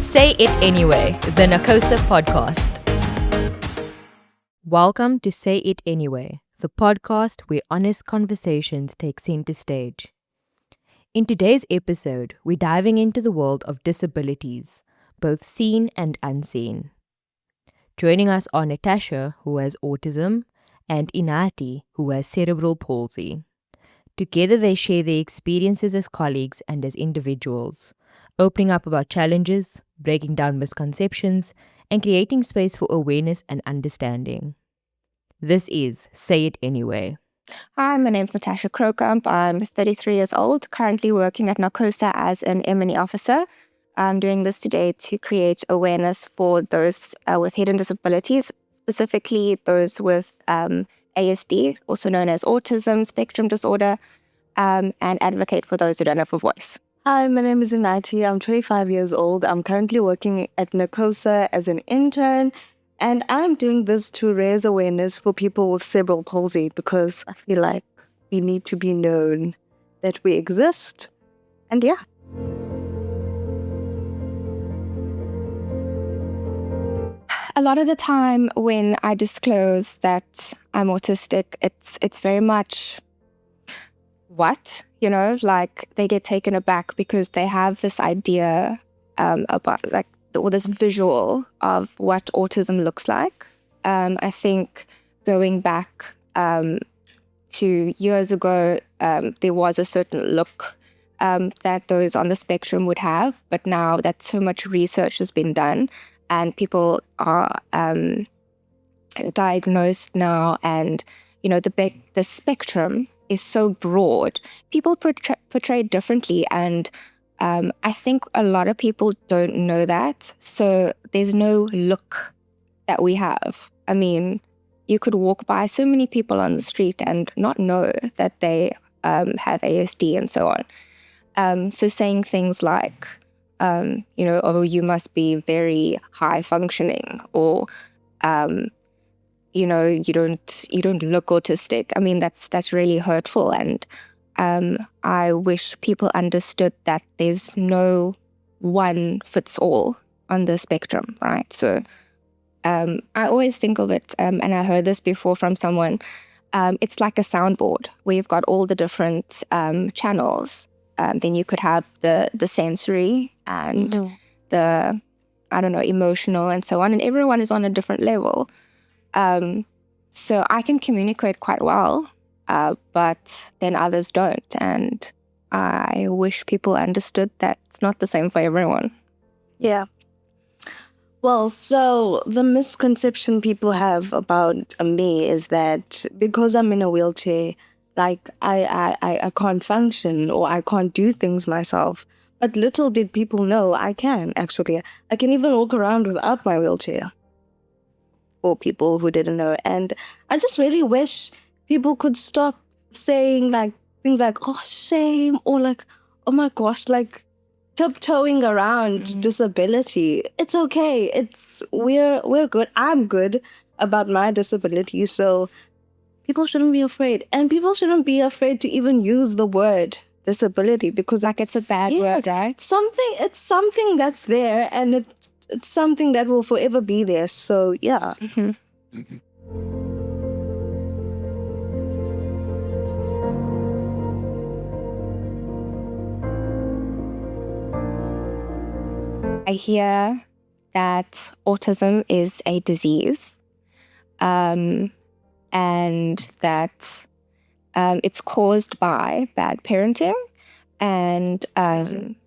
Say It Anyway, the NACOSA podcast. Welcome to Say It Anyway, the podcast where honest conversations take center stage. In today's episode, we're diving into the world of disabilities, both seen and unseen. Joining us are Natasha, who has autism, and Inathi, who has cerebral palsy. Together they share their experiences as colleagues and as individuals, opening up about challenges, breaking down misconceptions, and creating space for awareness and understanding. This is Say It Anyway. Hi, my name's Natasha Krokamp. I'm 33 years old, currently working at NACOSA as an M&E officer. I'm doing this today to create awareness for those with hidden disabilities, specifically those with ASD, also known as autism spectrum disorder, and advocate for those who don't have a voice. Hi, my name is Inathi. I'm 25 years old. I'm currently working at NACOSA as an intern, and I'm doing this to raise awareness for people with cerebral palsy because I feel like we need to be known that we exist. And yeah. A lot of the time when I disclose that I'm autistic, it's very much what? Like they get taken aback because they have this idea about or this visual of what autism looks like. I think going back to years ago, there was a certain look that those on the spectrum would have, but now that so much research has been done and people are diagnosed now, and the spectrum is so broad, people portray it differently, and I think a lot of people don't know that. So there's no look that we have. I mean, you could walk by so many people on the street and not know that they have ASD and so on. So saying things like, oh, you must be very high functioning, or you don't look autistic. I mean, that's really hurtful, and I wish people understood that there's no one fits all on the spectrum, right? So I always think of it, and I heard this before from someone, it's like a soundboard where you've got all the different channels. Then you could have the sensory and the, emotional and so on, and everyone is on a different level. So I can communicate quite well, but then others don't. And I wish people understood that it's not the same for everyone. Yeah. Well, so the misconception people have about me is that because I'm in a wheelchair, like I can't function or I can't do things myself. But little did people know I can, actually. I can even walk around without my wheelchair. For people who didn't know. And I just really wish people could stop saying like things like, oh, shame, or like, oh my gosh, like tiptoeing around disability. It's okay. We're good. I'm good about my disability. So people shouldn't be afraid. And people shouldn't be afraid to even use the word disability because like it's a bad word, right? It's something that's there, and it's something that will forever be there. So yeah. I hear that autism is a disease, and that it's caused by bad parenting, and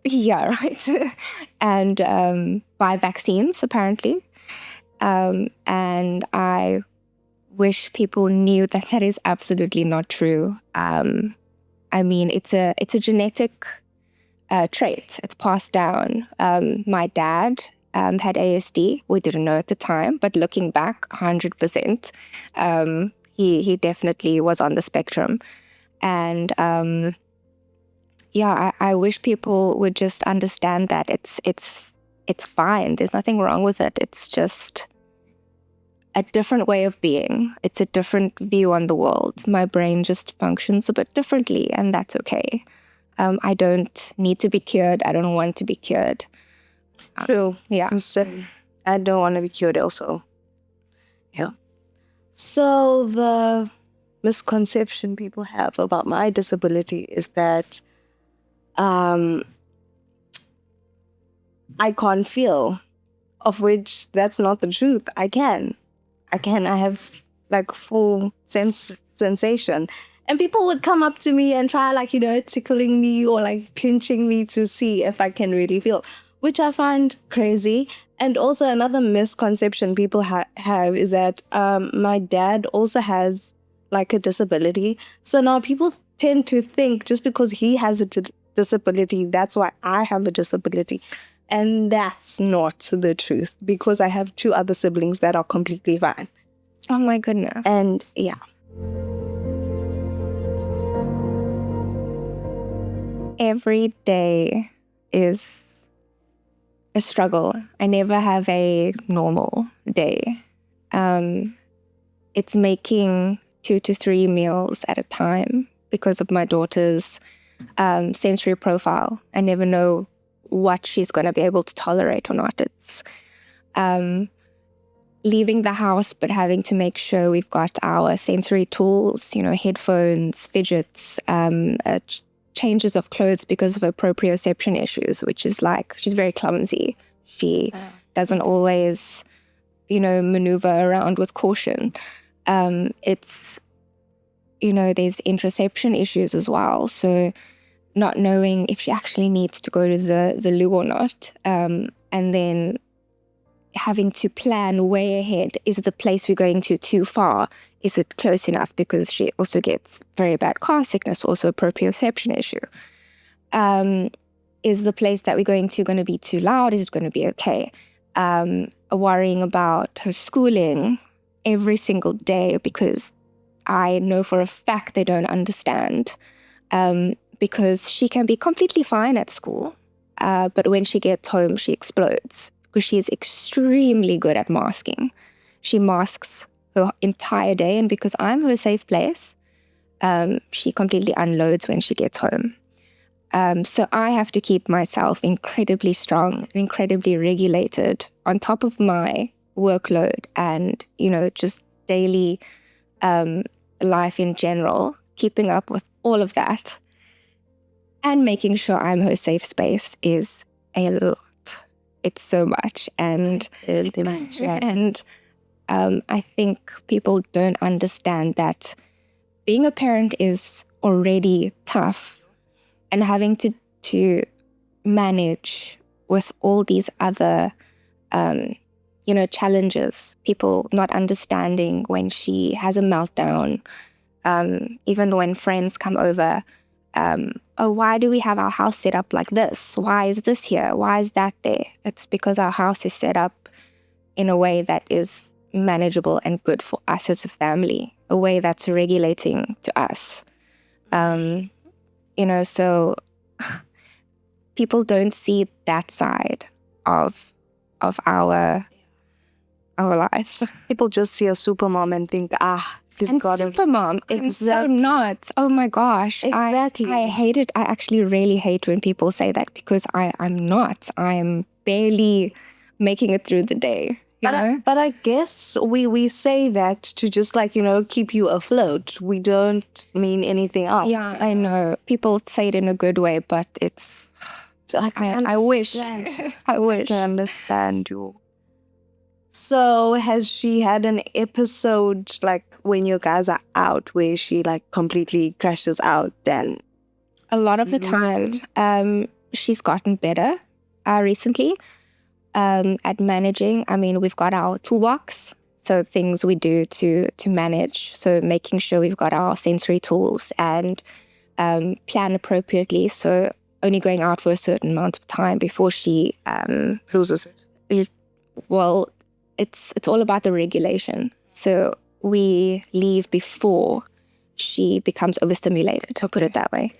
yeah, right, and by vaccines apparently, and I wish people knew that that is absolutely not true. I mean, it's a genetic trait. It's passed down. My dad had ASD. We didn't know at the time, but looking back, 100%, he definitely was on the spectrum. And I wish people would just understand that it's fine. There's nothing wrong with it. It's just a different way of being. It's a different view on the world. My brain just functions a bit differently, and that's okay. I don't need to be cured. I don't want to be cured. True. Yeah. 'Cause, I don't want to be cured also. Yeah. So the misconception people have about my disability is that I can't feel, of which that's not the truth. I can. I have like full sensation. And people would come up to me and try like, tickling me or like pinching me to see if I can really feel, which I find crazy. And also another misconception people have is that my dad also has like a disability. So now people tend to think just because he has a disability, that's why I have a disability. And that's not the truth, because I have 2 other siblings that are completely fine. Oh my goodness. And yeah. Every day is a struggle. I never have a normal day. It's making 2 to 3 meals at a time because of my daughter's sensory profile. I never know what she's going to be able to tolerate or not. It's leaving the house, but having to make sure we've got our sensory tools, headphones, fidgets, changes of clothes because of her proprioception issues, which is like, she's very clumsy. She doesn't always, maneuver around with caution. It's, there's interoception issues as well. So not knowing if she actually needs to go to the loo or not. And then having to plan way ahead. Is the place we're going to too far? Is it close enough? Because she also gets very bad car sickness, also a proprioception issue. Is the place that we're going to be too loud? Is it going to be okay? Worrying about her schooling every single day because I know for a fact they don't understand. Because she can be completely fine at school, but when she gets home, she explodes. Because she is extremely good at masking. She masks her entire day, and because I'm her safe place, she completely unloads when she gets home. So I have to keep myself incredibly strong, incredibly regulated on top of my workload and, just daily life in general, keeping up with all of that and making sure I'm her safe space is a lot. It's so much. And I think people don't understand that being a parent is already tough, and having to manage with all these other, challenges, people not understanding when she has a meltdown, even when friends come over, why do we have our house set up like this? Why is this here? Why is that there? It's because our house is set up in a way that is manageable and good for us as a family, a way that's regulating to us. So people don't see that side of our life. People just see a supermom and think, she's And got it. supermom, it's so not. Oh my gosh. Exactly. I hate it. I actually really hate when people say that, because I'm not. I'm barely making it through the day. But I guess we say that to just keep you afloat. We don't mean anything else. Yeah, I know. People say it in a good way, but it's... So I wish. I wish. I understand you. So has she had an episode when you guys are out where she completely crashes out then? A lot of the time, she's gotten better recently at managing. I mean, we've got our toolbox, so things we do to manage. So making sure we've got our sensory tools and plan appropriately. So only going out for a certain amount of time before she loses it. Well, it's all about the regulation. So we leave before she becomes overstimulated, I'll put it that way.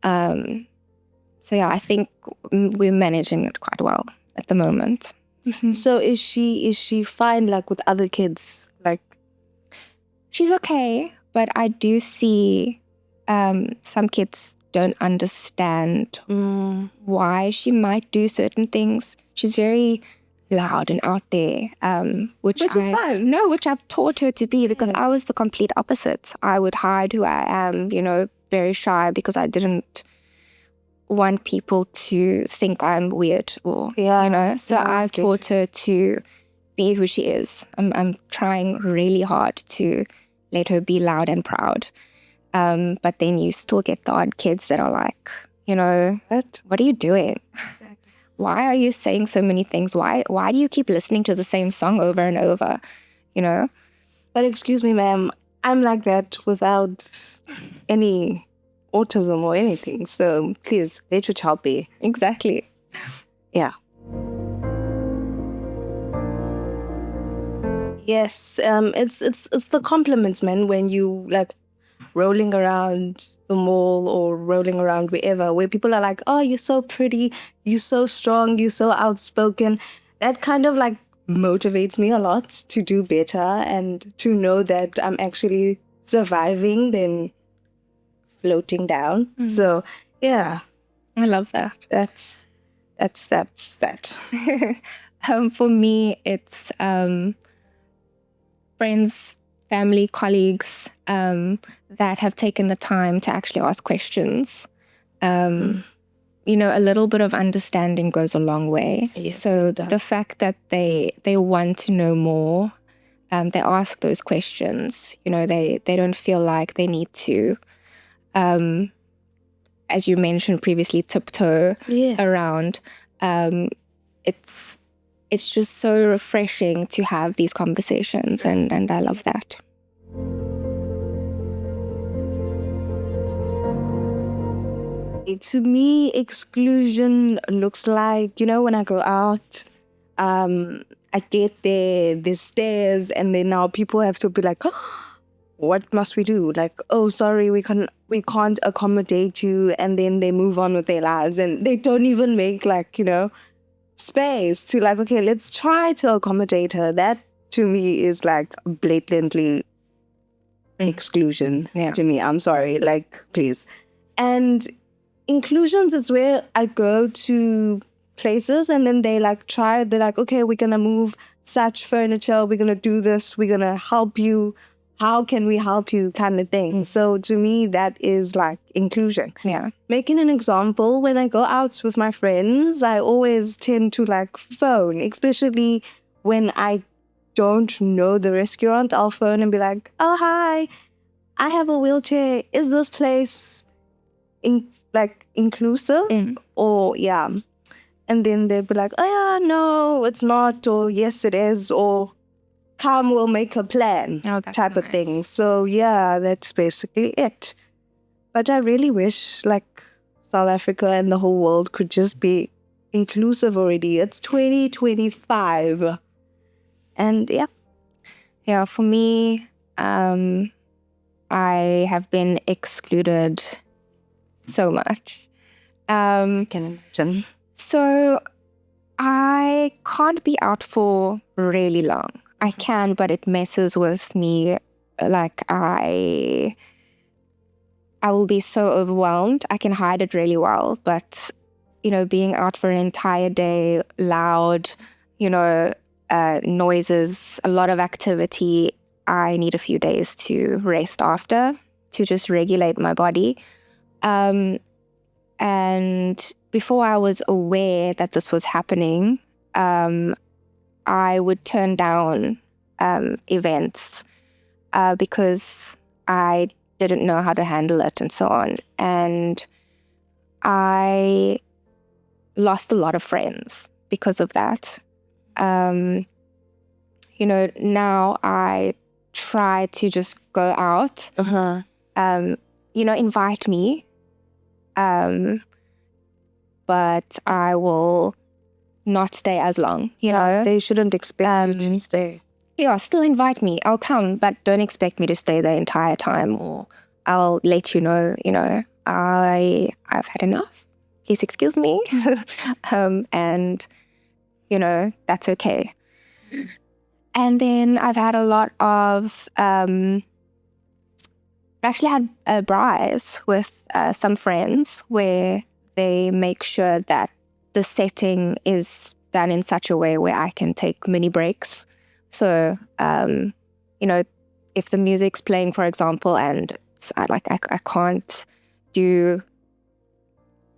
So yeah, I think we're managing it quite well at the moment. Mm-hmm. So is she fine with other kids? She's okay, but I do see some kids don't understand why she might do certain things. She's very loud and out there, which is fine. No, which I've taught her to be, because Yes. I was the complete opposite. I would hide who I am, very shy, because I didn't want people to think I'm weird or, So I taught her to be who she is. I'm trying really hard to let her be loud and proud. But then you still get the odd kids that are like, what are you doing? Exactly. Why are you saying so many things? Why do you keep listening to the same song over and over? But excuse me, ma'am, I'm like that without any autism or anything. So please, let your child be. Exactly. Yeah. Yes, it's the compliments, man, when you like rolling around the mall or rolling around wherever, where people are like, oh, you're so pretty, you're so strong, you're so outspoken. That kind of like motivates me a lot to do better and to know that I'm actually surviving than floating down. So yeah, I love that. that's that. For me, it's friends, family, colleagues that have taken the time to actually ask questions. A little bit of understanding goes a long way. Yes, so it does. the fact that they want to know more, they ask those questions. They don't feel like they need to, as you mentioned previously, tiptoe Yes. around. It's just so refreshing to have these conversations, and I love that. To me, exclusion looks like, when I go out, I get there, there's stairs, and then now people have to be like, oh, what must we do? Like, oh, sorry, we can't accommodate you, and then they move on with their lives, and they don't even make like, space to like, okay, let's try to accommodate her. That to me is like blatantly exclusion to me. I'm sorry, like, please. And inclusions is where I go to places and then they're like, okay, we're gonna move such furniture, we're gonna do this, we're gonna help you. How can we help you, kind of thing. So to me, that is like inclusion. Yeah. Making an example, when I go out with my friends, I always tend to like phone, especially when I don't know the restaurant. I'll phone and be like, oh, hi, I have a wheelchair. Is this place inclusive? Or yeah. And then they'd be like, oh yeah, no, it's not, or yes it is, or come, we'll make a plan, type of thing. So yeah, that's basically it. But I really wish like South Africa and the whole world could just be inclusive already. It's 2025. And yeah. Yeah, for me, I have been excluded so much. Can imagine. So I can't be out for really long. I can, but it messes with me. Like I will be so overwhelmed. I can hide it really well, but being out for an entire day, loud, noises, a lot of activity, I need a few days to rest after, to just regulate my body. And before I was aware that this was happening, I would turn down events because I didn't know how to handle it and so on. And I lost a lot of friends because of that. Now I try to just go out, invite me. But I will not stay as long, They shouldn't expect you to stay. Yeah, still invite me. I'll come, but don't expect me to stay the entire time, or I'll let you know, I've had enough. Please excuse me. And, that's okay. And then I've had a lot of, I actually had a braais with some friends where they make sure that the setting is done in such a way where I can take mini breaks. So, if the music's playing, for example, and I can't do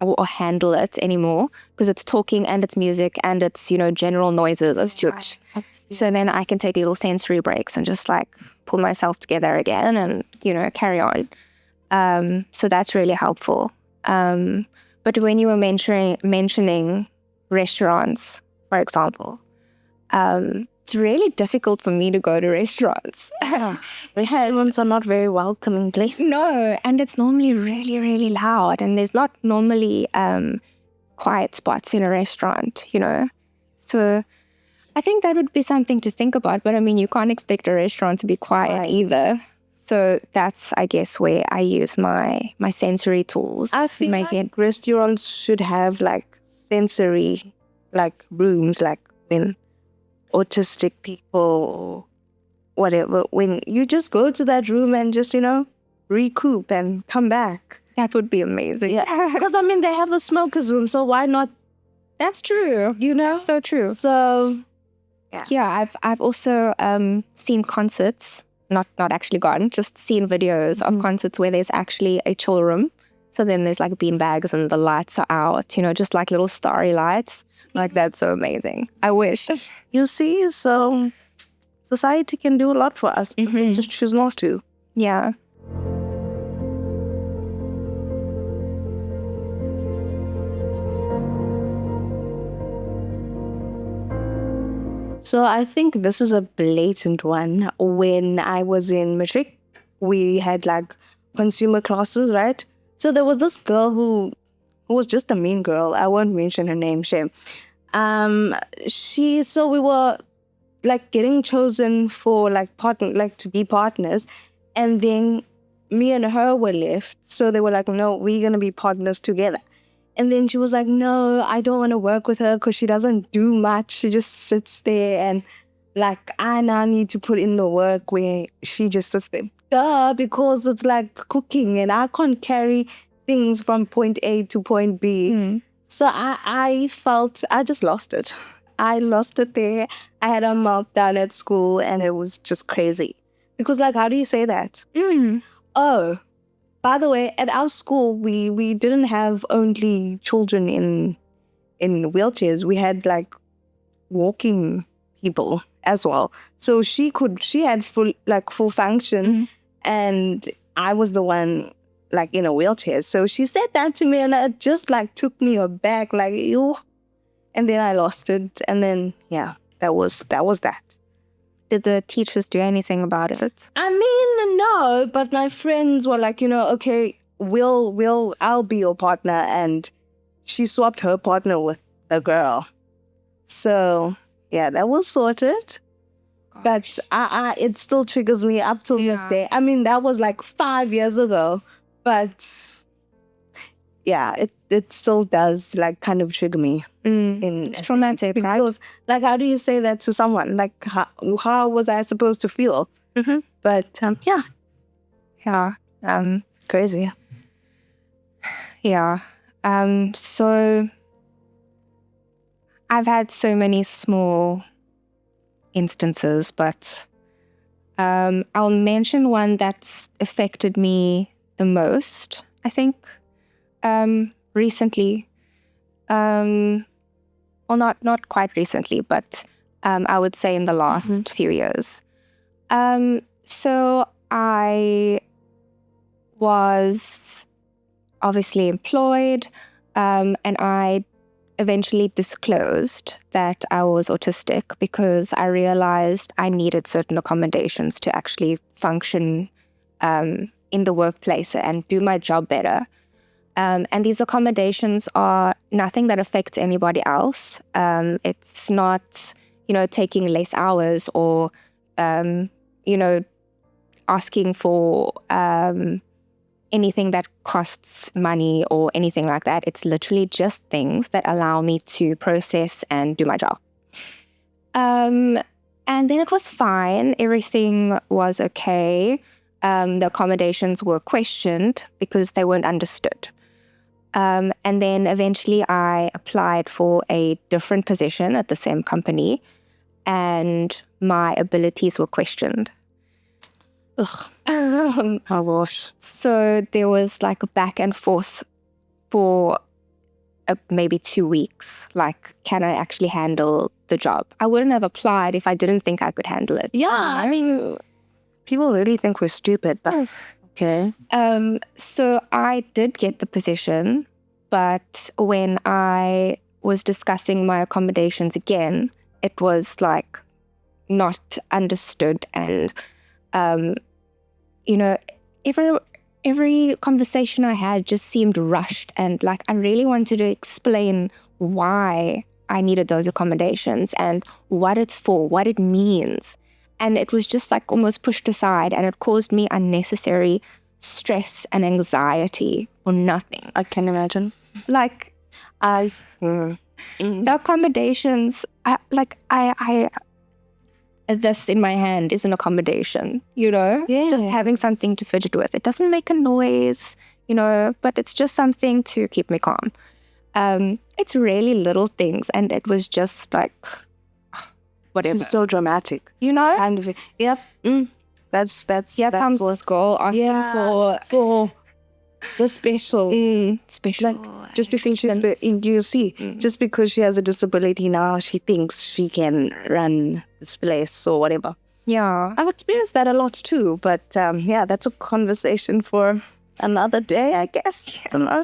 or handle it anymore because it's talking and it's music and it's, general noises. It's too much. So then I can take little sensory breaks and just pull myself together again and, carry on. So that's really helpful. But when you were mentioning restaurants, for example, it's really difficult for me to go to restaurants. Restaurants are not very welcoming places. No, and it's normally really, really loud, and there's not normally quiet spots in a restaurant, So I think that would be something to think about. But I mean, you can't expect a restaurant to be quiet either. So that's, I guess, where I use my sensory tools. I feel restaurants should have sensory rooms, when autistic people or whatever, when you just go to that room and just, recoup and come back. That would be amazing. Yeah, because they have a smoker's room, so why not? That's true. So true. So, yeah, I've also seen concerts, not actually gone, just seen videos of concerts where there's actually a chill room. So then there's bean bags and the lights are out, just little starry lights. That's so amazing. I wish. You see, so society can do a lot for us. They just choose not to. Yeah. So I think this is a blatant one. When I was in matric, we had consumer classes, right? So there was this girl who was just a mean girl. I won't mention her name, shame. So we were getting chosen for partner, to be partners, and then me and her were left. So they were no, we're gonna be partners together. And then she was no, I don't want to work with her because she doesn't do much. She just sits there, and I now need to put in the work where she just sits there. Because it's cooking, and I can't carry things from point A to point B. So I felt I just lost it. I lost it there. I had a meltdown at school, and it was just crazy. Because how do you say that? Oh, by the way, at our school, we didn't have only children in wheelchairs. We had walking people as well. So she had full function, and I was the one in a wheelchair. So she said that to me, and it just took me aback, ew. And then I lost it, and then that was that. Did the teachers do anything about it? No, but my friends were okay, I'll be your partner, and she swapped her partner with the girl. So that was sorted. Gosh. But it still triggers me up till this day. That was 5 years ago, but it still does kind of trigger me. It's traumatic, because how do you say that to someone? How was I supposed to feel? But crazy. Yeah. So I've had so many small instances, but I'll mention one that's affected me the most, I think, recently. Well, not quite recently, but I would say in the last few years. So I was obviously employed, and I eventually disclosed that I was autistic because I realized I needed certain accommodations to actually function in the workplace and do my job better. And these accommodations are nothing that affects anybody else. It's not, taking less hours or, asking for anything that costs money or anything like that. It's literally just things that allow me to process and do my job. And then it was fine. Everything was okay. The accommodations were questioned because they weren't understood. And then eventually I applied for a different position at the same company, and my abilities were questioned. Ugh. Um, Oh gosh. so there was like a back and forth for maybe 2 weeks. Like, can I actually handle the job? I wouldn't have applied if I didn't think I could handle it. Yeah, I mean, people really think we're stupid, but okay. So I did get the position, but when I was discussing my accommodations again, it was like not understood, and you know, every conversation I had just seemed rushed, and like I really wanted to explain why I needed those accommodations and what it's for, what it means. And it was just like almost pushed aside, and it caused me unnecessary stress and anxiety for nothing. I can imagine. Like Mm. the accommodations, I this in my hand is an accommodation, just having something to fidget with. It doesn't make a noise, but it's just something to keep me calm. It's really little things, and it was just like whatever. It's so dramatic. Kind of. Yep. That's Here comes this girl asking for the special. special. Like, just because you see, just because she has a disability now, she thinks she can run this place or whatever. Yeah. I've experienced that a lot too, but yeah, that's a conversation for another day, I guess. I don't know.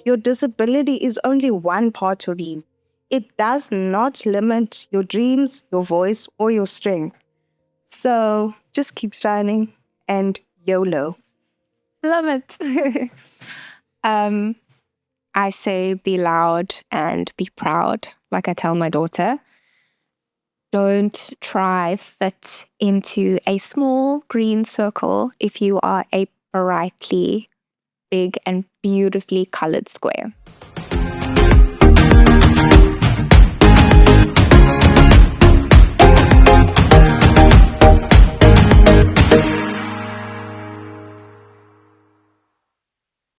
Your disability is only one part of you. It does not limit your dreams, your voice, or your strength. So just keep shining and YOLO. Love it. I say be loud and be proud. Like I tell my daughter, don't try fit into a small green circle if you are a brightly big and beautifully colored square.